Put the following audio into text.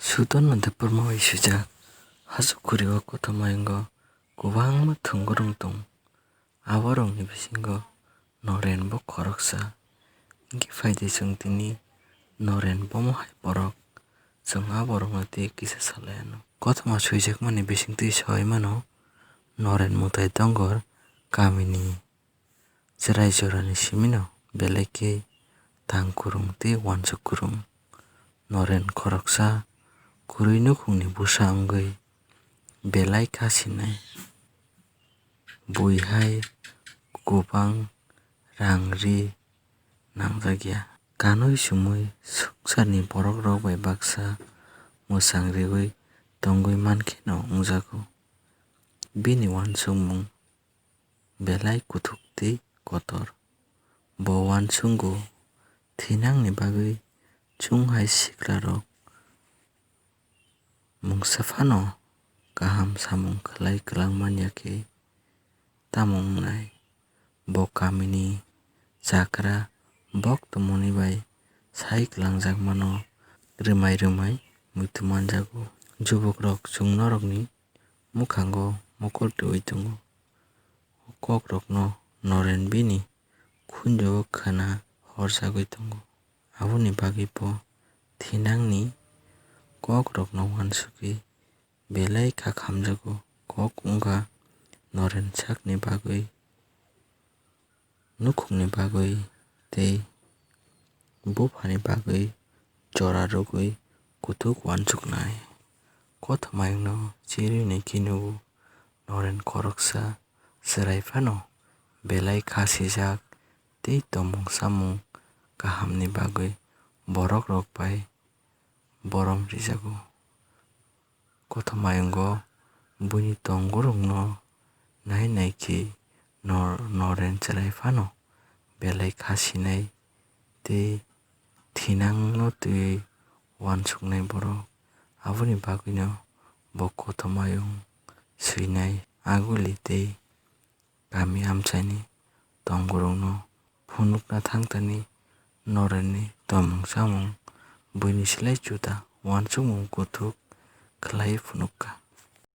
Sudan no pormawai sujak hasukuriwa kotomayango kubangma thwngborok tongo. Aborokni bisingo noren bo khoroksa hingke faide chwng tini noren bomo hai borok chwng a borokno twi kisa salai ano. Kothoma suijakmani bisingtwi sawai mano noren mwtai tongor kamini cherai jorani simi no belai ke tangkurung tei uansuk kurung. Noren khoroksa kwrwi nukhungni bwsa wngwi belai khashinai buihai kubang rang ree nangjakya. Kanui chumui swngcharni borokrok bai baksa mwchang riwi tongwi mankhe no wngjago. Bini uansukmung belai kuthuk tei kotor. Bo uansukgo thwinangni bagwi chong hai siklarok mungsa phano kaham samung khlai kwlangmanya khe tamo wngnai. Bo kamini chakra bok tongmani bai sai kwlangjakma no rwmai rwmai muitu manjago. Jubokrok chwng norokni mwkhango mokol twiwi tongo. Kok no noren bini khunjo o khana horjagwi tongo. Aboni bagwi bo thwinangni kokrokno uansukwi belai khá khamjago. Kok wngkha noren sakni bagwi nukhungni bagwi tei buphani bagwi jora rwgwi kuthuk uansuknai. Kothoma no chiriwi naikhe nugo noren khoroksa chwrai phano belai khasijak tei tongmung chamung kahamni bagwi borokrok bai borom rwjago. Kothomayongo buini tongborokno nai naikhe noren chwrai phano belai khasinai tei thwinang no twiwi uansuknai borok. Aboni bagwi no bo kothomayong swinai aguli tei kami amchaini tongborokno phunukna thangtani norenni tongmung chamung buini slai juda uansukmung kuthuk khlaiwi phunukha.